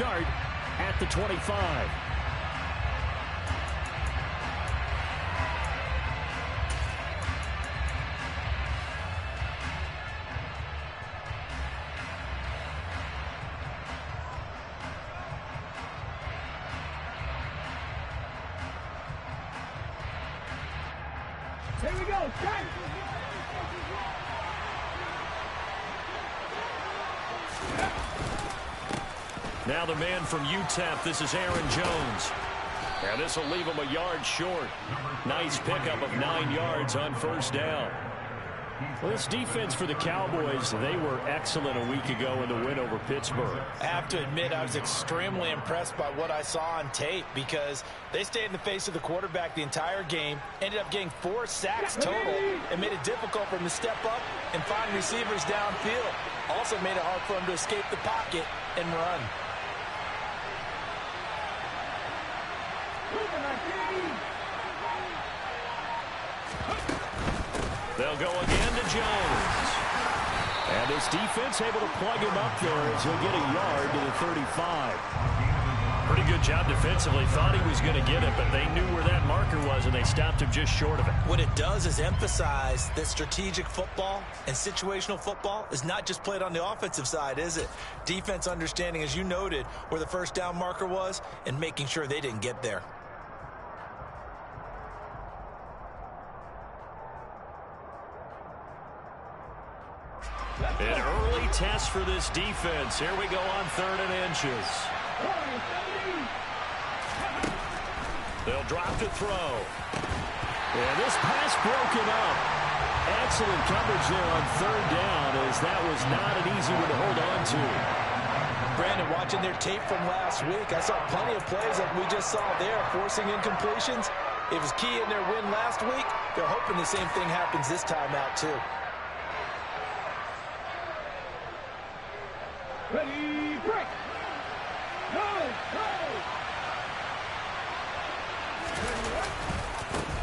start at the 25. Here we go. Strike. Now the man from UTEP, this is Aaron Jones. And this will leave him a yard short. Nice pickup of 9 yards on first down. Well, this defense for the Cowboys, they were excellent a week ago in the win over Pittsburgh. I have to admit, I was extremely impressed by what I saw on tape because they stayed in the face of the quarterback the entire game, ended up getting 4 sacks total, and made it difficult for him to step up and find receivers downfield. Also made it hard for him to escape the pocket and run. They'll go again to Jones. And this defense able to plug him up there as he'll get a yard to the 35. Pretty good job defensively. Thought he was going to get it, but they knew where that marker was, and they stopped him just short of it. What it does is emphasize that strategic football and situational football is not just played on the offensive side, is it? Defense understanding, as you noted, where the first down marker was and making sure they didn't get there. An early test for this defense. Here we go on 3rd and inches. They'll drop to throw. And this pass broken up. Excellent coverage there on 3rd down, as that was not an easy one to hold on to. Brandon, watching their tape from last week, I saw plenty of plays like we just saw there, forcing incompletions. It was key in their win last week. They're hoping the same thing happens this time out, too. Ready, break. Go, go.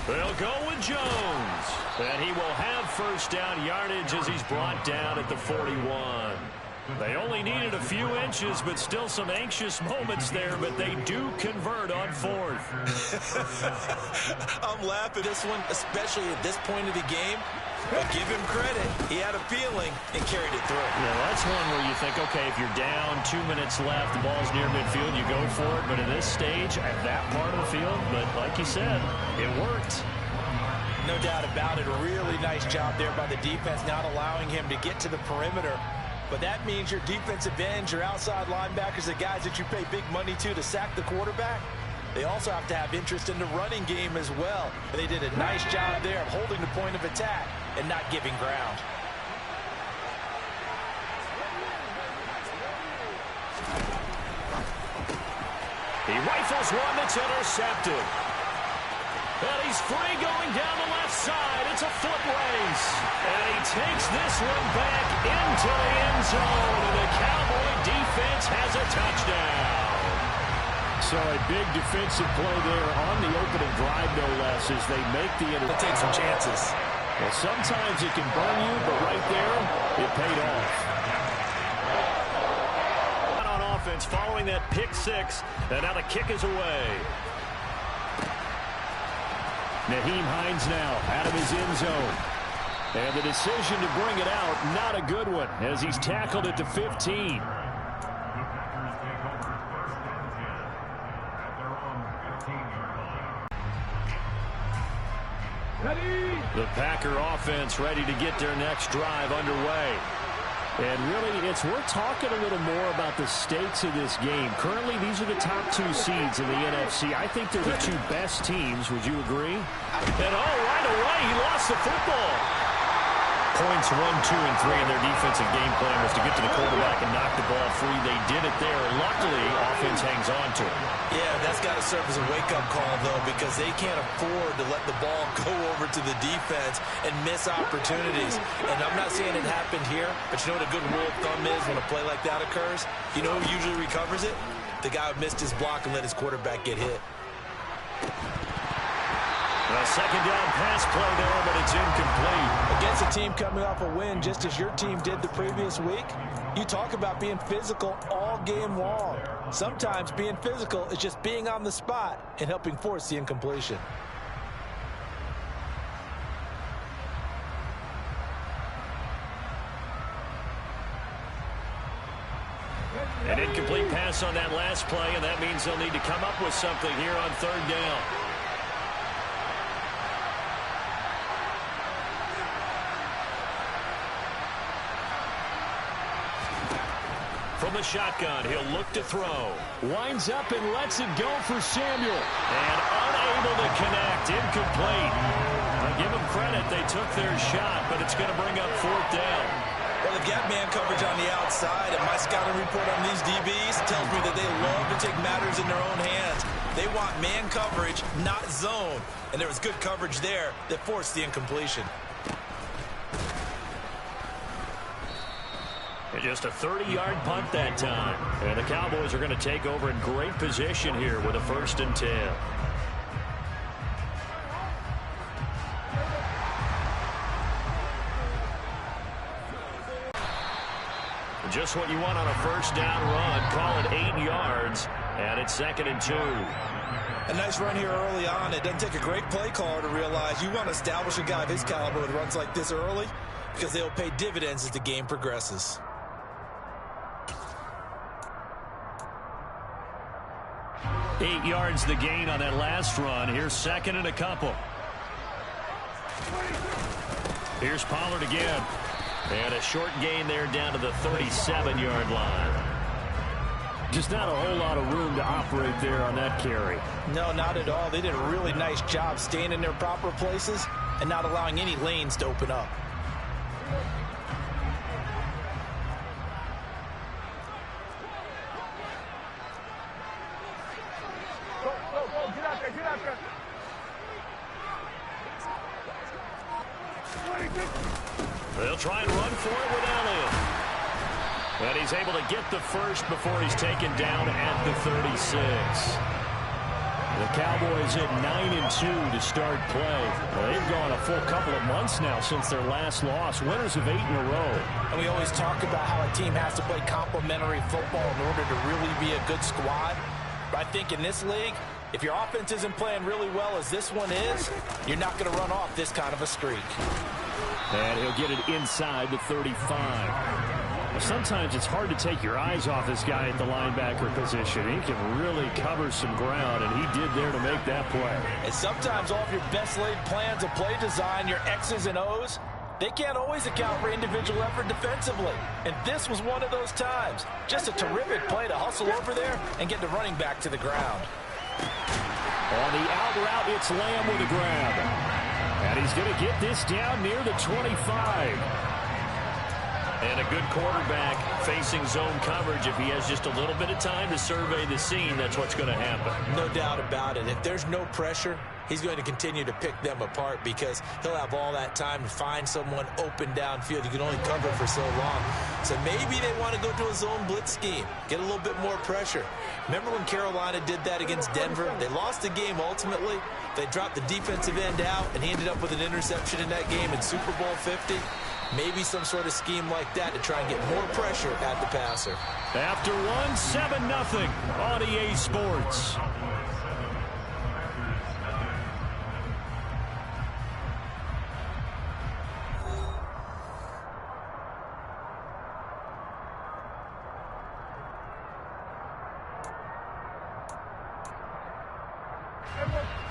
They'll go with Jones. And he will have first down yardage as he's brought down at the 41. They only needed a few inches, but still some anxious moments there, but they do convert on 4th. I'm laughing at this one, especially at this point of the game. But give him credit. He had a feeling and carried it through. Yeah, that's one where you think, okay, if you're down, 2 minutes left, the ball's near midfield, you go for it. But in this stage, at that part of the field, but like you said, it worked. No doubt about it. A really nice job there by the defense, not allowing him to get to the perimeter. But that means your defensive ends, your outside linebackers, the guys that you pay big money to sack the quarterback, they also have to have interest in the running game as well. They did a nice job there of holding the point of attack and not giving ground. He rifles one that's intercepted. And he's free going down the left side. It's a foot race. And he takes this one back into the end zone. And the Cowboy defense has a touchdown. So a big defensive play there on the opening drive, no less, as they make the interception. Take some chances. Well, sometimes it can burn you, but right there, it paid off. On offense following that pick 6, and now the kick is away. Nyheim Hines now out of his end zone. And the decision to bring it out, not a good one, as he's tackled at the 15. The Packer offense ready to get their next drive underway. And really, it's worth talking a little more about the stakes of this game. Currently, these are the top 2 seeds in the NFC. I think they're the 2 best teams. Would you agree? And right away, he lost the football. Points 1, 2, and 3 in their defensive game plan was to get to the quarterback and knock the ball free. They did it there. Luckily, offense hangs on to it. Yeah, that's got to serve as a wake-up call, though, because they can't afford to let the ball go over to the defense and miss opportunities. And I'm not saying it happened here, but you know what a good rule of thumb is when a play like that occurs? You know who usually recovers it? The guy who missed his block and let his quarterback get hit. A second down pass play there, but it's incomplete. Against a team coming off a win just as your team did the previous week, you talk about being physical all game long. Sometimes being physical is just being on the spot and helping force the incompletion. An incomplete pass on that last play, and that means they'll need to come up with something here on third down. From the shotgun, he'll look to throw. Winds up and lets it go for Samuel. And unable to connect. Incomplete. I'll give them credit. They took their shot, but it's going to bring up fourth down. Well, they've got man coverage on the outside, and my scouting report on these DBs tells me that they love to take matters in their own hands. They want man coverage, not zone. And there was good coverage there that forced the incompletion. Just a 30-yard punt that time. And the Cowboys are going to take over in great position here with a 1st and 10. Just what you want on a first down run. Call it 8 yards, and it's 2nd and 2. A nice run here early on. It doesn't take a great play caller to realize you want to establish a guy of his caliber with runs like this early because they'll pay dividends as the game progresses. Eight yards the gain on that last run. Here's 2nd and a couple. Here's Pollard again. And a short gain there down to the 37-yard line. Just not a whole lot of room to operate there on that carry. No, not at all. They did a really nice job staying in their proper places and not allowing any lanes to open up. They'll try and run for it with Elliott. And he's able to get the first before he's taken down at the 36. The Cowboys at 9-2 to start play. Well, they've gone a full couple of months now since their last loss. Winners of 8 in a row. And we always talk about how a team has to play complementary football in order to really be a good squad. But I think in this league, if your offense isn't playing really well as this one is, you're not going to run off this kind of a streak. And he'll get it inside the 35. Sometimes it's hard to take your eyes off this guy at the linebacker position. He can really cover some ground, and he did there to make that play. And sometimes all of your best laid plans of play design, your X's and O's, they can't always account for individual effort defensively. And this was one of those times. Just a terrific play to hustle over there and get the running back to the ground. On the out route, it's Lamb with a grab. And he's going to get this down near the 25. And a good quarterback facing zone coverage. If he has just a little bit of time to survey the scene, that's what's going to happen. No doubt about it. If there's no pressure, he's going to continue to pick them apart because he'll have all that time to find someone open downfield. You can only cover for so long. So maybe they want to go to a zone blitz scheme, get a little bit more pressure. Remember when Carolina did that against Denver? They lost the game ultimately. They dropped the defensive end out, and he ended up with an interception in that game in Super Bowl 50. Maybe some sort of scheme like that to try and get more pressure at the passer. After one, 7-0 on EA Sports.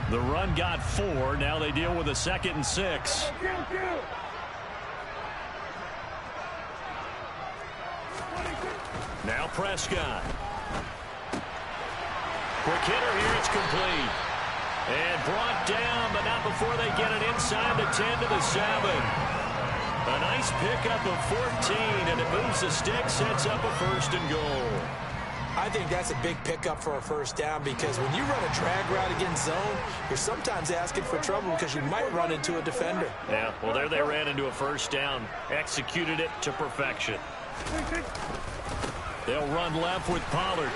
The run got 4. Now they deal with a 2nd and 6. Now Prescott. Quick hitter here. It's complete. And brought down, but not before they get it inside the 10 to the 7. A nice pickup of 14, and it moves the stick, sets up a 1st and goal. I think that's a big pickup for a 1st down because when you run a drag route against zone, you're sometimes asking for trouble because you might run into a defender. Yeah, well, there they ran into a 1st down, executed it to perfection. They'll run left with Pollard.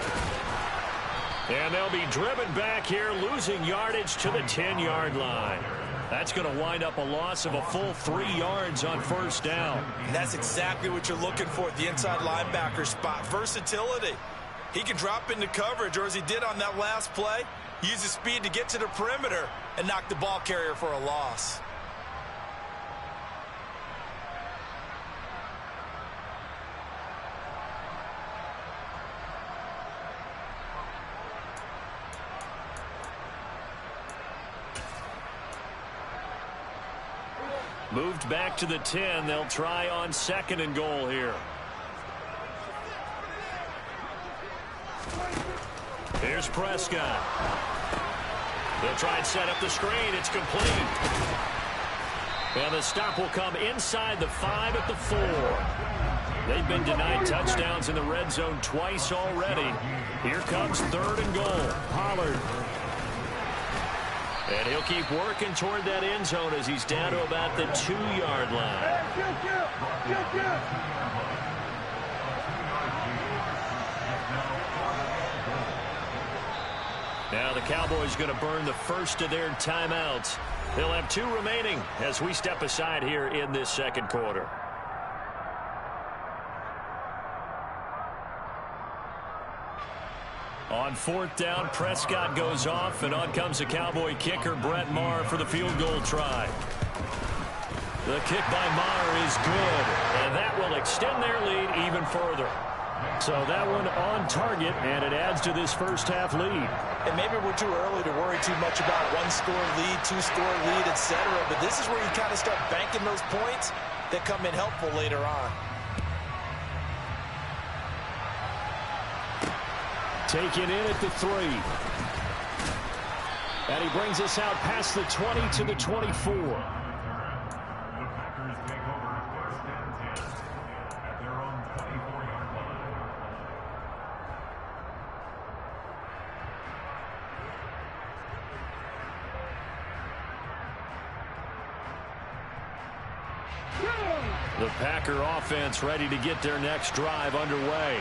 And they'll be driven back here, losing yardage to the 10-yard line. That's going to wind up a loss of a full 3 yards on first down. And that's exactly what you're looking for at the inside linebacker spot. Versatility. He can drop into coverage, or as he did on that last play, use his speed to get to the perimeter and knock the ball carrier for a loss. Moved back to the 10. They'll try on 2nd and goal here. Here's Prescott. They'll try and set up the screen. It's complete. And the stop will come inside the 5 at the 4. They've been denied touchdowns in the red zone twice already. Here comes 3rd and goal. Pollard. And he'll keep working toward that end zone as he's down to about the 2-yard line. Now the Cowboys going to burn the first of their timeouts. They'll have 2 remaining as we step aside here in this 2nd quarter. On 4th down, Prescott goes off, and on comes the Cowboy kicker, Brett Maher, for the field goal try. The kick by Maher is good, and that will extend their lead even further. So that one on target, and it adds to this first half lead. And maybe we're too early to worry too much about 1-score lead, 2-score lead, etc. But this is where you kind of start banking those points that come in helpful later on. Taken in at the 3. And he brings us out past the 20 to the 24. The Packer offense ready to get their next drive underway.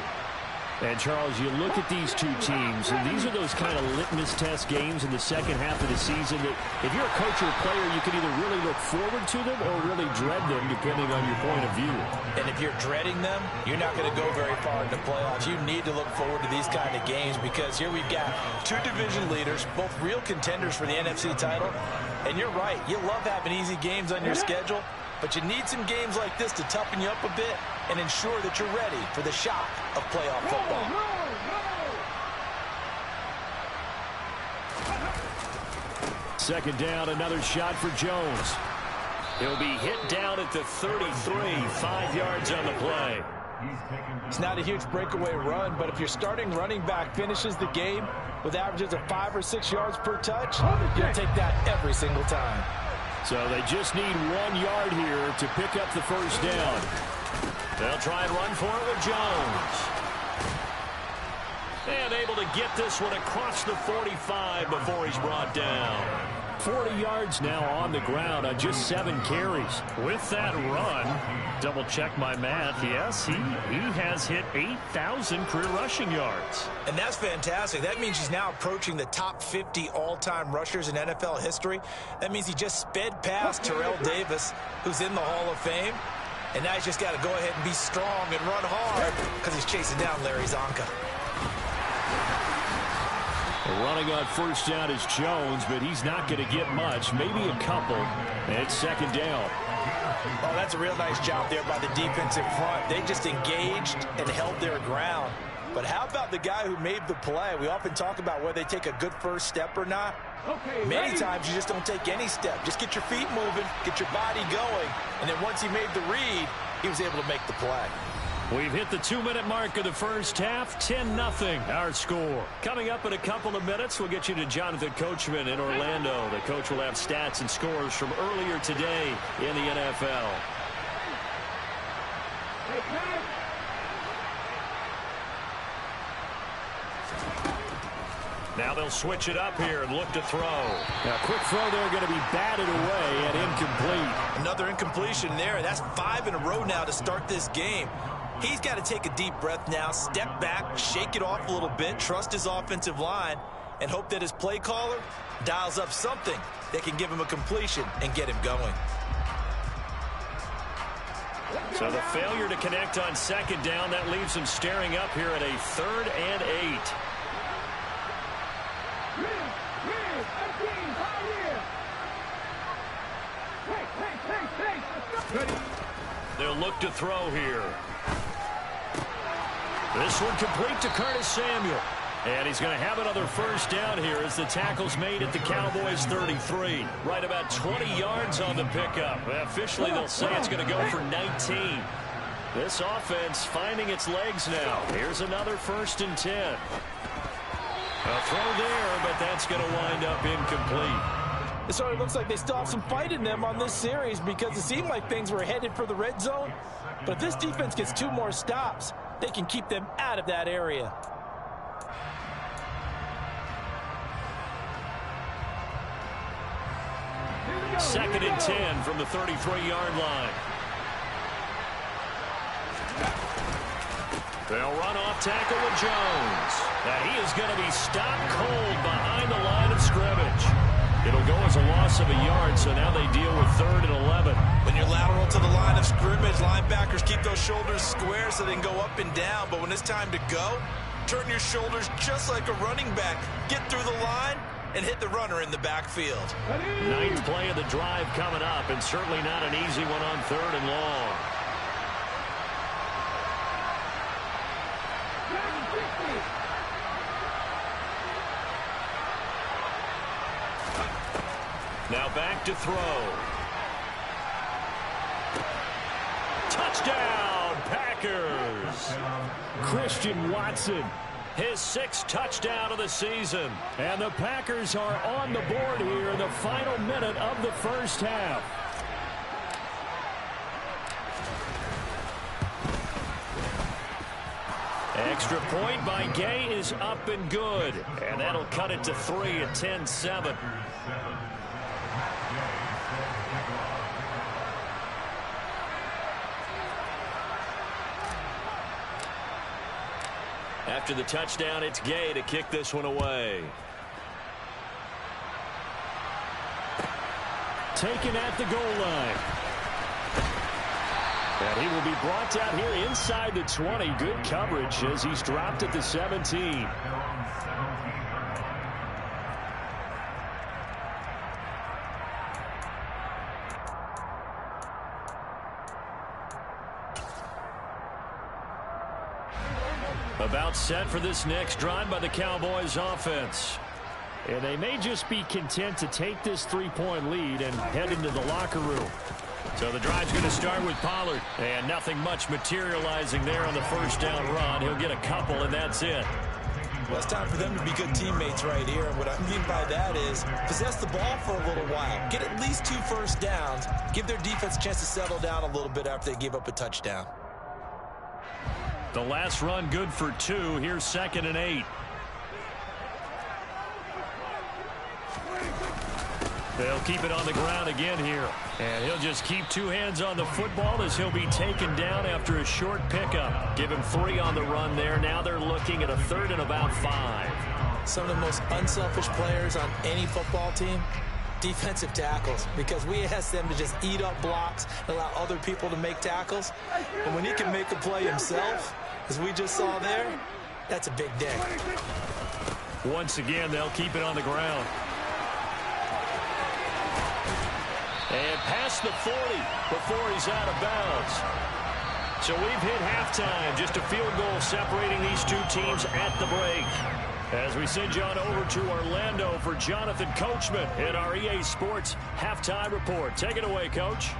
And, Charles, you look at these 2 teams, and these are those kind of litmus test games in the second half of the season that if you're a coach or a player, you can either really look forward to them or really dread them, depending on your point of view. And if you're dreading them, you're not going to go very far in the playoffs. You need to look forward to these kind of games because here we've got 2 division leaders, both real contenders for the NFC title. And you're right, you love having easy games on your schedule, but you need some games like this to toughen you up a bit and ensure that you're ready for the shock of playoff football. Second down, another shot for Jones. He'll be hit down at the 33, 5 yards on the play. It's not a huge breakaway run, but if your starting running back finishes the game with averages of 5 or 6 yards per touch, you'll take that every single time. So they just need 1 yard here to pick up the first down. They'll try and run for it with Jones. And able to get this one across the 45 before he's brought down. 40 yards now on the ground on just 7 carries. With that run, double check my math. Yes, he has hit 8,000 career rushing yards. And that's fantastic. That means he's now approaching the top 50 all-time rushers in NFL history. That means he just sped past Terrell Davis, who's in the Hall of Fame. And now he's just got to go ahead and be strong and run hard because he's chasing down Larry Zonka. Running on first down is Jones, but he's not going to get much, maybe a couple. And it's second down. Oh, that's a real nice job there by the defense in front. They just engaged and held their ground. But how about the guy who made the play? We often talk about whether they take a good first step or not. Many times you just don't take any step. Just get your feet moving, get your body going, and then once he made the read, he was able to make the play. We've hit the 2-minute mark of the first half, 10-0 our score. Coming up in a couple of minutes, we'll get you to Jonathan Coachman in Orlando. The coach will have stats and scores from earlier today in the NFL. Now they'll switch it up here and look to throw. Now, quick throw there, going to be batted away and incomplete. Another incompletion there. That's 5 in a row now to start this game. He's got to take a deep breath now, step back, shake it off a little bit, trust his offensive line, and hope that his play caller dials up something that can give him a completion and get him going. So the failure to connect on second down, that leaves him staring up here at a 3rd and 8. They'll look to throw here. This one complete to Curtis Samuel. And he's going to have another first down here as the tackle's made at the Cowboys' 33. Right about 20 yards on the pickup. Officially, they'll say it's going to go for 19. This offense finding its legs now. Here's another 1st and 10. A throw there, but that's going to wind up incomplete. It sort of looks like they still have some fight in them on this series because it seemed like things were headed for the red zone. But if this defense gets 2 more stops, they can keep them out of that area. Second and 10 from the 33-yard line. They'll run off tackle with Jones. And he is going to be stopped cold behind the line of scrimmage. It'll go as a loss of a yard, so now they deal with 3rd and 11. When you're lateral to the line of scrimmage, linebackers keep those shoulders square so they can go up and down. But when it's time to go, turn your shoulders just like a running back. Get through the line and hit the runner in the backfield. 9th play of the drive coming up, and certainly not an easy one on 3rd and long. Now back to throw. Touchdown, Packers! Christian Watson, his 6th touchdown of the season. And the Packers are on the board here in the final minute of the first half. Extra point by Gay is up and good. And that'll cut it to 3 at 10-7. After the touchdown, it's Gay to kick this one away. Taken at the goal line. And he will be brought down here inside the 20. Good coverage as he's dropped at the 17. About set for this next drive by the Cowboys offense. And they may just be content to take this 3-point lead and head into the locker room. So the drive's going to start with Pollard. And nothing much materializing there on the first down run. He'll get a couple, and that's it. Well, it's time for them to be good teammates right here. And what I mean by that is possess the ball for a little while. Get at least 2 first downs. Give their defense a chance to settle down a little bit after they give up a touchdown. The last run good for 2. Here's 2nd and 8. They'll keep it on the ground again here. And he'll just keep 2 hands on the football as he'll be taken down after a short pickup. Give him 3 on the run there. Now they're looking at a 3rd and about 5. Some of the most unselfish players on any football team, defensive tackles, because we ask them to just eat up blocks and allow other people to make tackles. And when he can make a play himself, as we just saw there, that's a big day. Once again, they'll keep it on the ground. And past the 40 before he's out of bounds. So we've hit halftime. Just a field goal separating these 2 teams at the break. As we send you on over to Orlando for Jonathan Coachman in our EA Sports Halftime Report. Take it away, Coach.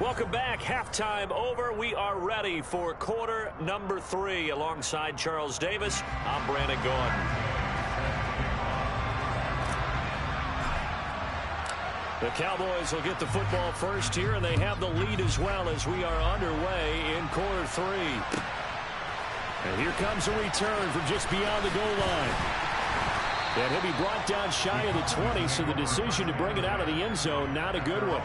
Welcome back. Halftime over. We are ready for quarter number 3. Alongside Charles Davis, I'm Brandon Gordon. The Cowboys will get the football first here, and they have the lead as well as we are underway in quarter 3. And here comes a return from just beyond the goal line. And he'll be brought down shy of the 20, so the decision to bring it out of the end zone, not a good one.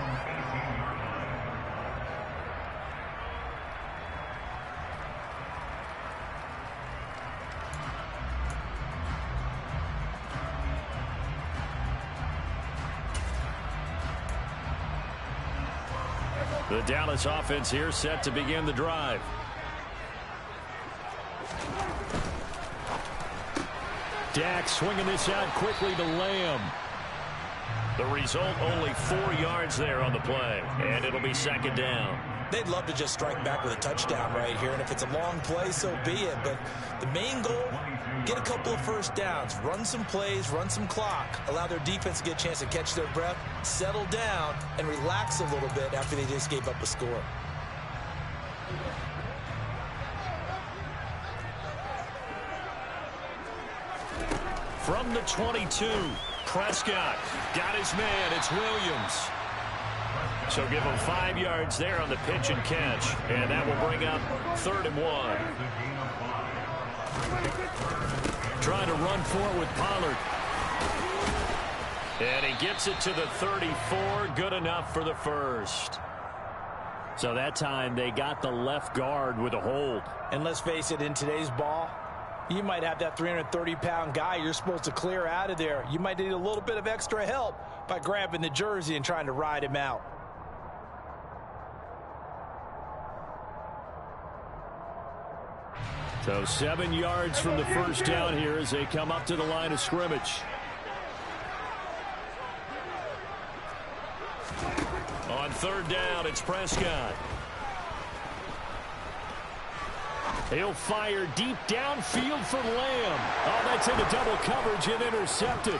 The Dallas offense here set to begin the drive. Dak swinging this out quickly to Lamb. The result, only 4 yards there on the play, and it'll be second down. They'd love to just strike back with a touchdown right here, and if it's a long play, so be it. But the main goal, get a couple of first downs, run some plays, run some clock, allow their defense to get a chance to catch their breath, settle down, and relax a little bit after they just gave up a score. From the 22, Prescott got his man. It's Williams. So give him 5 yards there on the pitch and catch, and that will bring up 3rd and 1. Trying to run for it with Pollard. And he gets it to the 34. Good enough for the first. So that time they got the left guard with a hold. And let's face it, in today's ball, you might have that 330-pound guy you're supposed to clear out of there. You might need a little bit of extra help by grabbing the jersey and trying to ride him out. So 7 yards from the first down here as they come up to the line of scrimmage. On 3rd down, it's Prescott. He'll fire deep downfield for Lamb. Oh, that's into double coverage and intercepted.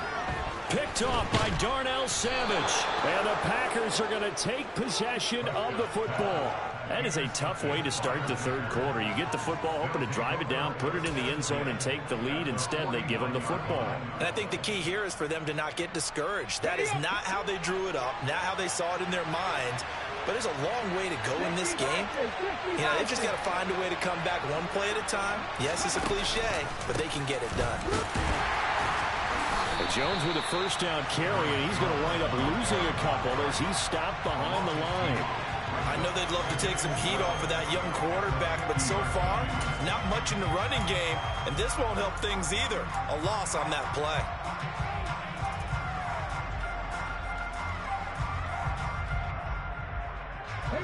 Picked off by Darnell Savage. And the Packers are going to take possession of the football. That is a tough way to start the 3rd quarter. You get the football, hoping to drive it down, put it in the end zone, and take the lead. Instead, they give them the football. And I think the key here is for them to not get discouraged. That is not how they drew it up, not how they saw it in their minds. But there's a long way to go in this game. You know, they've just got to find a way to come back one play at a time. Yes, it's a cliche, but they can get it done. Jones with a first down carry, and he's going to wind up losing a couple as he's stopped behind the line. I know they'd love to take some heat off of that young quarterback, but so far, not much in the running game, and this won't help things either. A loss on that play.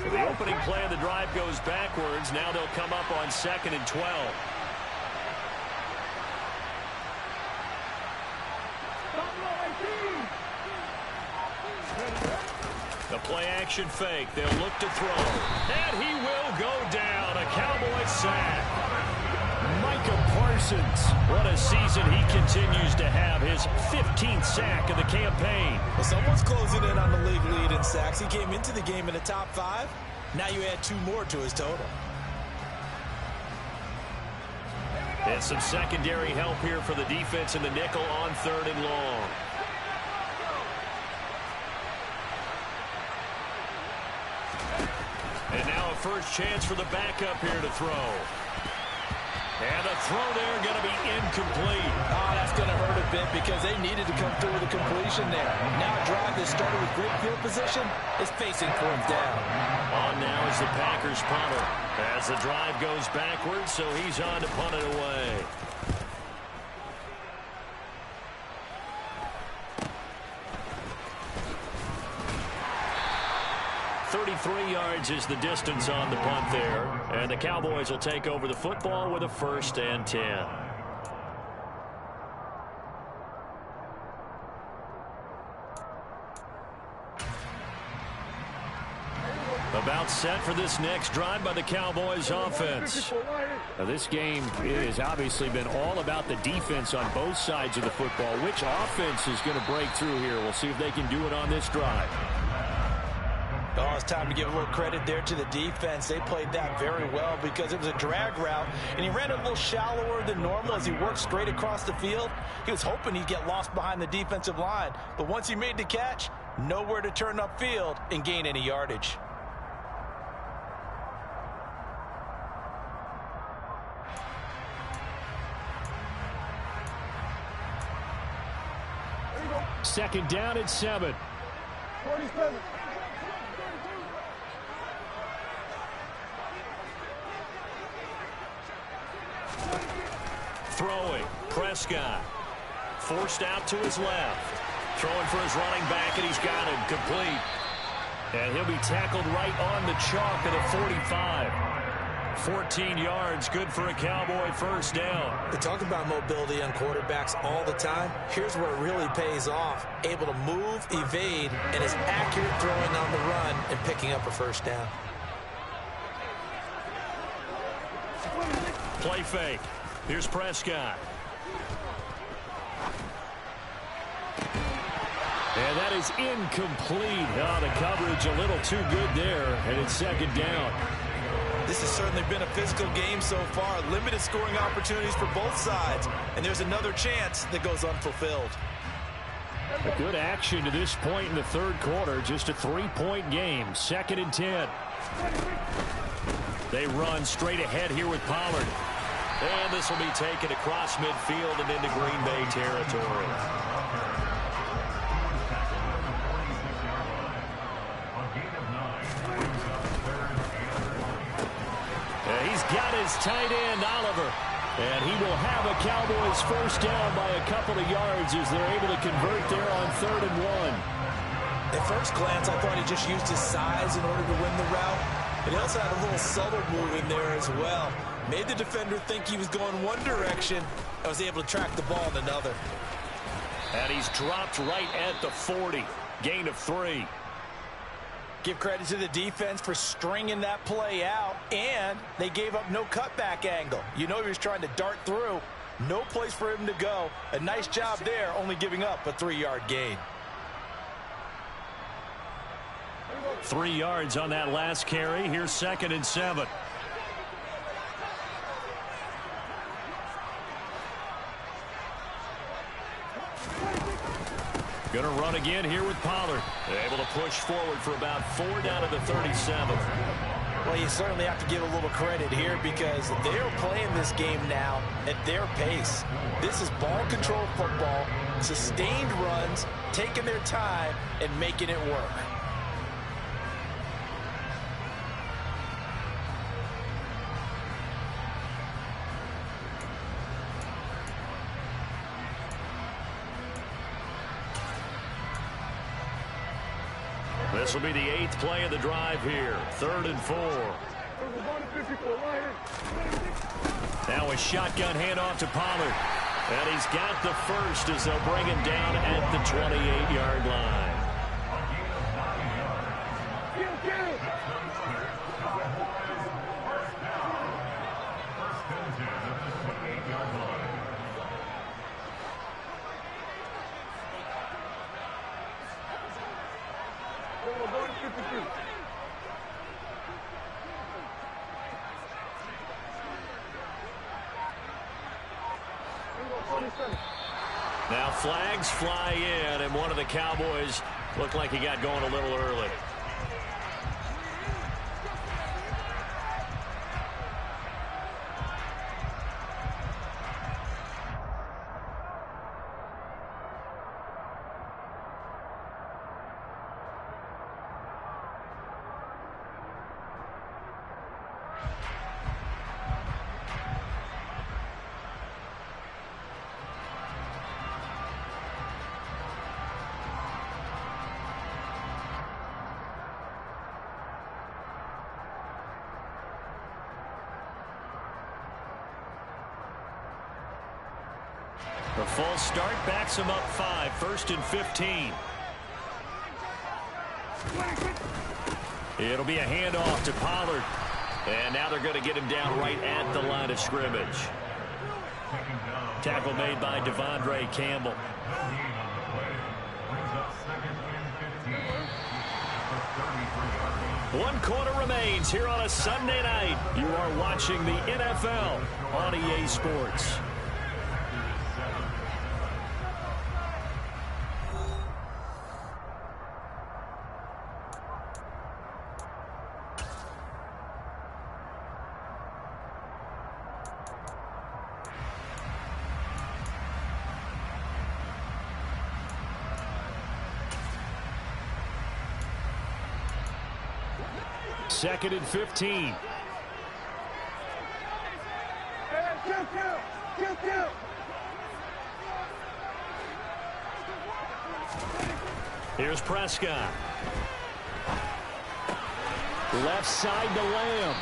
So the opening play of the drive goes backwards. Now they'll come up on 2nd and 12. The play-action fake. They'll look to throw. And he will go down. A Cowboy sack. Micah Parsons. What a season he continues to have. His 15th sack of the campaign. Well, someone's closing in on the league lead in sacks. He came into the game in the top 5. Now you add 2 more to his total. And some secondary help here for the defense in the nickel on 3rd and long. And now a first chance for the backup here to throw. And the throw there going to be incomplete. Oh, that's going to hurt a bit because they needed to come through with a completion there. Now a drive that started with great field position is facing 4th down. On now is the Packers punter. As the drive goes backwards, so he's on to punt it away. 33 yards is the distance on the punt there. And the Cowboys will take over the football with a 1st and 10. About set for this next drive by the Cowboys offense. Now, this game has obviously been all about the defense on both sides of the football. Which offense is going to break through here? We'll see if they can do it on this drive. Oh, it's time to give a little credit there to the defense. They played that very well because it was a drag route, and he ran a little shallower than normal as he worked straight across the field. He was hoping he'd get lost behind the defensive line, but once he made the catch, Nowhere to turn upfield and gain any yardage. Second down at 7. 47. Throwing, Prescott. Forced out to his left. Throwing for his running back, and he's got him complete. And he'll be tackled right on the chalk at the 45. 14 yards, good for a Cowboy first down. We talk about mobility on quarterbacks all the time. Here's where it really pays off. Able to move, evade, and is accurate throwing on the run and picking up a first down. Play fake. Here's Prescott. And that is incomplete. Oh, the coverage a little too good there, and it's second down. This has certainly been a physical game so far. Limited scoring opportunities for both sides. And there's another chance that goes unfulfilled. A good action to this point in the third quarter. Just a 3-point game. 2nd and 10. They run straight ahead here with Pollard. And this will be taken across midfield and into Green Bay territory. He's got his tight end, Oliver. And he will have a Cowboys first down by a couple of yards as they're able to convert there on 3rd and 1. At first glance, I thought he just used his size in order to win the route. But he also had a little subtle move in there as well. Made the defender think he was going one direction and was able to track the ball in another. And he's dropped right at the 40. Gain of 3. Give credit to the defense for stringing that play out, and they gave up no cutback angle. You know he was trying to dart through. No place for him to go. A nice job there, only giving up a 3-yard gain. 3 yards on that last carry. Here's 2nd and 7. Going to run again here with Pollard. Able to push forward for about 4 down to the 37. Well, you certainly have to give a little credit here because they're playing this game now at their pace. This is ball control football, sustained runs, taking their time, and making it work. This will be the 8th play of the drive here. 3rd and 4. Now a shotgun handoff to Pollard. And he's got the first as they'll bring him down at the 28-yard line. Now flags fly in, and one of the Cowboys looked like he got going a little early. The false start backs him up 5. 1st and 15. It'll be a handoff to Pollard. And now they're going to get him down right at the line of scrimmage. Tackle made by Devondre Campbell. One quarter remains here on a Sunday night. You are watching the NFL on EA Sports. 2nd and 15. Here's Prescott. Left side to Lamb.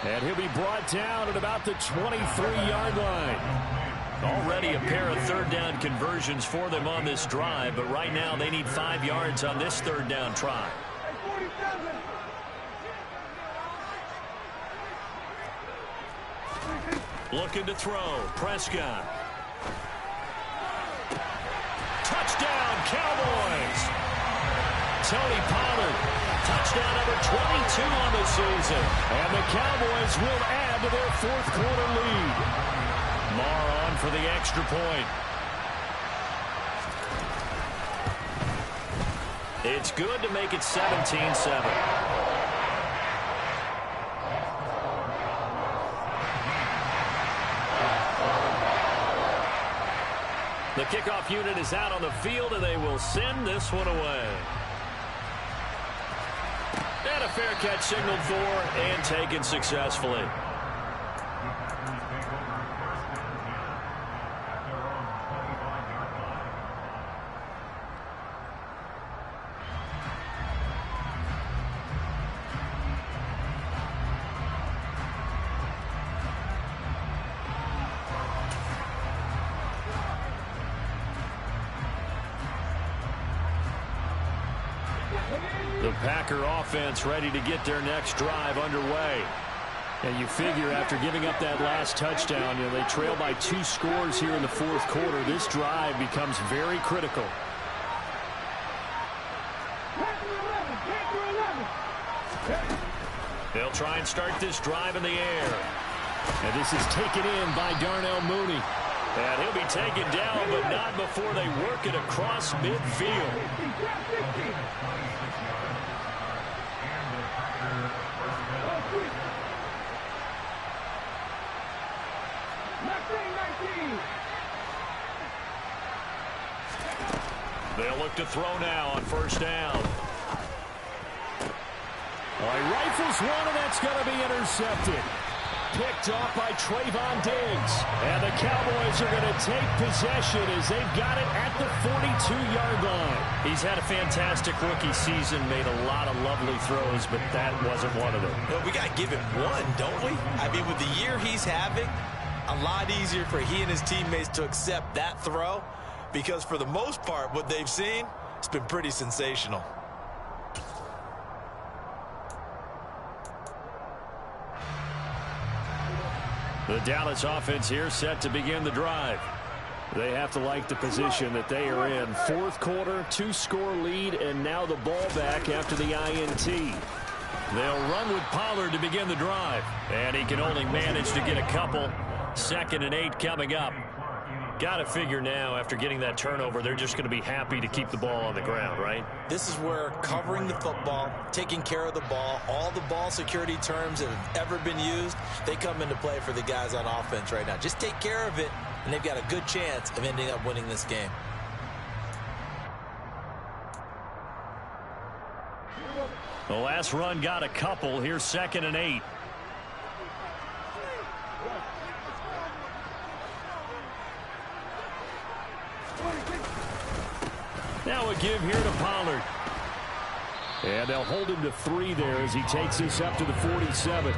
And he'll be brought down at about the 23-yard line. Already a pair of third down conversions for them on this drive, but right now they need 5 yards on this third down try. Looking to throw. Prescott. Touchdown, Cowboys. Tony Pollard. Touchdown number 22 on the season. And the Cowboys will add to their fourth quarter lead. Marr on for the extra point. It's good to make it 17-7. The kickoff unit is out on the field, and they will send this one away. And a fair catch signaled for and taken successfully. The Packer offense ready to get their next drive underway. And you figure after giving up that last touchdown, they trail by 2 scores here in the fourth quarter. This drive becomes very critical. They'll try and start this drive in the air. And this is taken in by Darnell Mooney. And he'll be taken down, but not before they work it across midfield. They'll look to throw now on first down. Well, he rifles one, and that's going to be intercepted. Picked off by Trayvon Diggs. And the Cowboys are going to take possession as they've got it at the 42-yard line. He's had a fantastic rookie season, made a lot of lovely throws, but that wasn't one of them. Well, we got to give him one, don't we? I mean, with the year he's having, a lot easier for he and his teammates to accept that throw, because for the most part, what they've seen, it's been pretty sensational. The Dallas offense here set to begin the drive. They have to like the position that they are in. Fourth quarter, 2-score lead, and now the ball back after the INT. They'll run with Pollard to begin the drive, and he can only manage to get a couple. 2nd and 8 coming up. Got to figure now, after getting that turnover, they're just going to be happy to keep the ball on the ground, right? This is where covering the football, taking care of the ball, all the ball security terms that have ever been used, they come into play for the guys on offense right now. Just take care of it, and they've got a good chance of ending up winning this game. The last run got a couple. Here's 2nd and 8. Now a give here to Pollard. And they'll hold him to 3 there as he takes this up to the 47.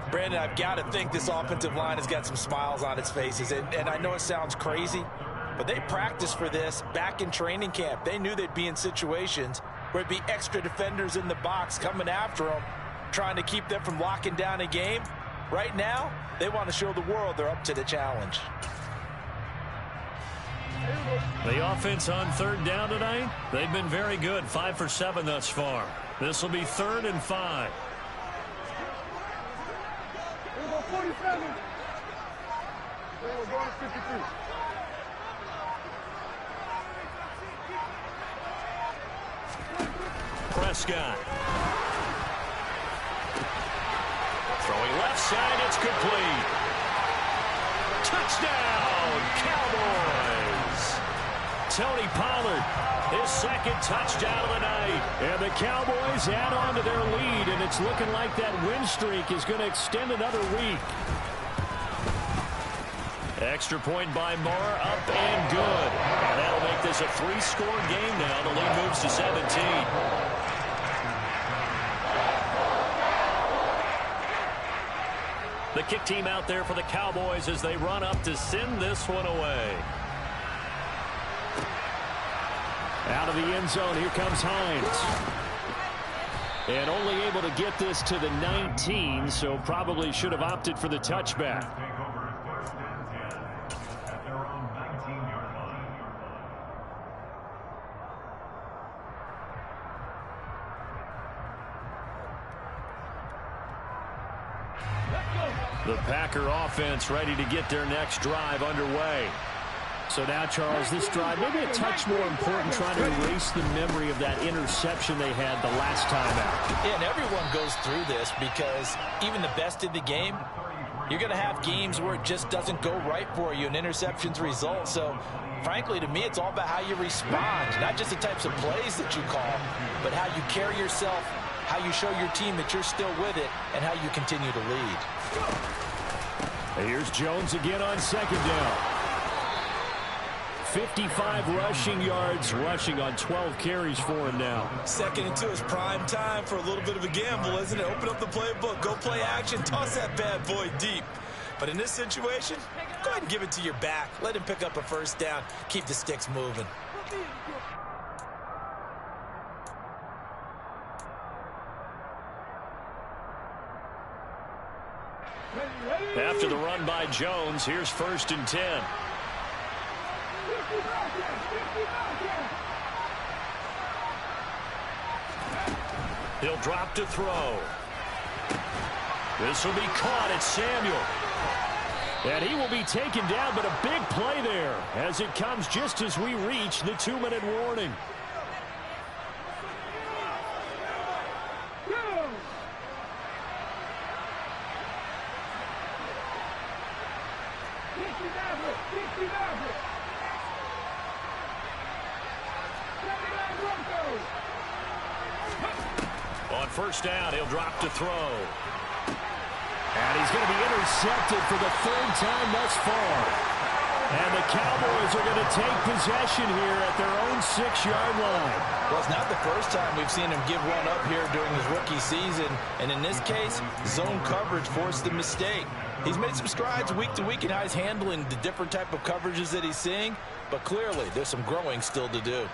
Brandon, I've got to think this offensive line has got some smiles on its faces. And I know it sounds crazy, but they practiced for this back in training camp. They knew they'd be in situations where it'd be extra defenders in the box coming after them, trying to keep them from locking down a game. Right now, they want to show the world they're up to the challenge. The offense on third down tonight, they've been very good. 5 for 7 thus far. This will be 3rd and 5. Prescott. Throwing left side, it's complete. Touchdown, Cowboys. Tony Pollard, his second touchdown of the night. And the Cowboys add on to their lead, and it's looking like that win streak is going to extend another week. Extra point by Moore, up and good. And that'll make this a three-score game now. The lead moves to 17. The kick team out there for the Cowboys as they run up to send this one away. Out of the end zone, here comes Hines. And only able to get this to the 19, so probably should have opted for the touchback. The Packer offense ready to get their next drive underway. So now, Charles, this drive maybe a touch more important, trying to erase the memory of that interception they had the last time out. Yeah, and everyone goes through this because even the best in the game, you're going to have games where it just doesn't go right for you and interceptions result. So, frankly, to me, it's all about how you respond, not just the types of plays that you call, but how you carry yourself, how you show your team that you're still with it, and how you continue to lead. Here's Jones again on second down. 55 rushing yards, rushing on 12 carries for him now. Second and 2 is prime time for a little bit of a gamble, isn't it? Open up the playbook, go play action, toss that bad boy deep. But in this situation, go ahead and give it to your back. Let him pick up a first down. Keep the sticks moving. After the run by Jones, here's 1st and 10. He'll drop to throw. This will be caught at Samuel. And he will be taken down, but a big play there as it comes just as we reach the 2-minute warning. On first down, he'll drop to throw. And he's going to be intercepted for the 3rd time thus far. And the Cowboys are going to take possession here at their own 6-yard line. Well, it's not the first time we've seen him give one up here during his rookie season. And in this case, zone coverage forced the mistake. He's made some strides week to week in how he's handling the different type of coverages that he's seeing. But clearly, there's some growing still to do.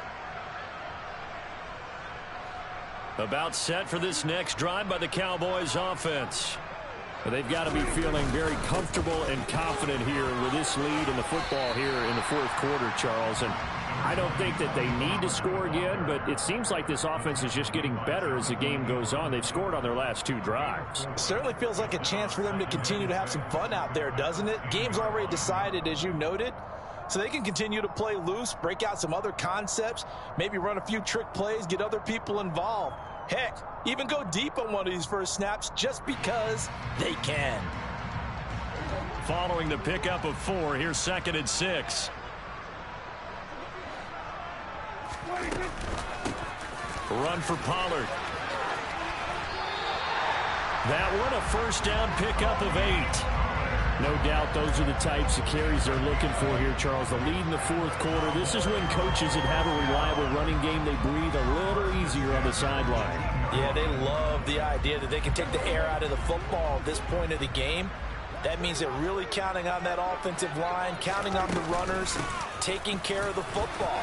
About set for this next drive by the Cowboys offense. They've got to be feeling very comfortable and confident here with this lead in the football here in the 4th quarter, Charles. And I don't think that they need to score again, but it seems like this offense is just getting better as the game goes on. They've scored on their last 2 drives. Certainly feels like a chance for them to continue to have some fun out there, doesn't it? Game's already decided, as you noted. So they can continue to play loose, break out some other concepts, maybe run a few trick plays, get other people involved. Heck, even go deep on one of these first snaps just because they can. Following the pickup of 4, here's 2nd and 6. Run for Pollard. That one, a first down pickup of 8. No doubt those are the types of carries they're looking for here, Charles. The lead in the 4th quarter. This is when coaches that have a reliable running game, they breathe a little easier on the sideline. Yeah, they love the idea that they can take the air out of the football at this point of the game. That means they're really counting on that offensive line, counting on the runners, taking care of the football.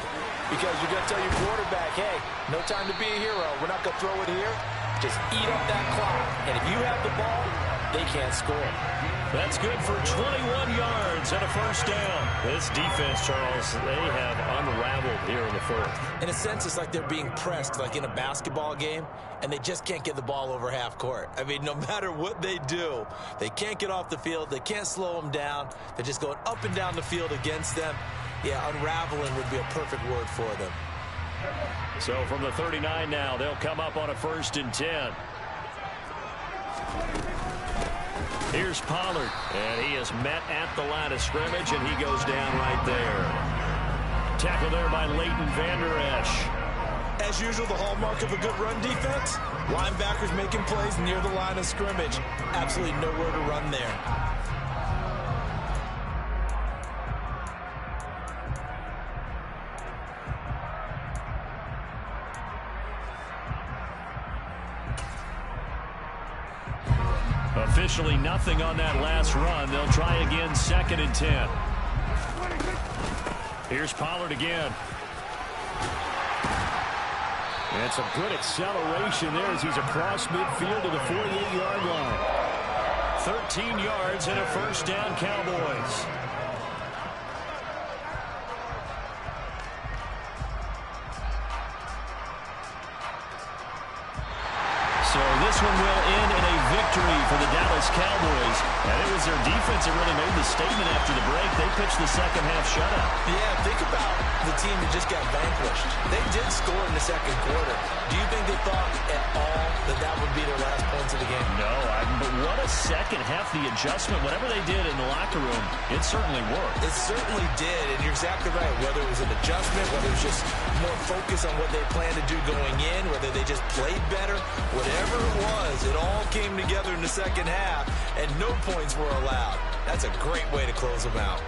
Because you're going to tell your quarterback, hey, no time to be a hero. We're not going to throw it here. Just eat up that clock. And if you have the ball, they can't score. That's good for 21 yards and a first down. This defense, Charles, they have unraveled here in the 4th. In a sense, it's like they're being pressed like in a basketball game, and they just can't get the ball over half court. I mean, no matter what they do, they can't get off the field. They can't slow them down. They're just going up and down the field against them. Yeah, unraveling would be a perfect word for them. So from the 39 now, they'll come up on a 1st and 10. Here's Pollard, and he is met at the line of scrimmage, and he goes down right there. tackle there by Leighton Vander Esch. As usual, the hallmark of a good run defense, linebackers making plays near the line of scrimmage. Absolutely nowhere to run there. Officially nothing on that last run. They'll try again, 2nd and 10. Here's Pollard again. And some good acceleration there as he's across midfield to the 48-yard line. 13 yards and a first down, Cowboys. So this one will end in a victory for the Dallas Cowboys. And it was their defense that really made the statement after the break. They pitched the second half shutout. Yeah, think about the team that just got vanquished. They did score in the second quarter. Do you think they thought at all that that would be their last points of the game? No, but what a second half, the adjustment. Whatever they did in the locker room, it certainly worked. It certainly did, and you're exactly right. Whether it was an adjustment, whether it was just more focus on what they planned to do going in, whether they just played better, whatever it was, it all came together in the second half, and no points were allowed. That's a great way to close them out.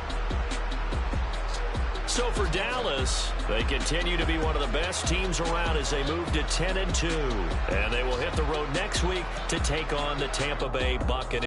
So for Dallas, they continue to be one of the best teams around as they move to 10-2. And they will hit the road next week to take on the Tampa Bay Buccaneers.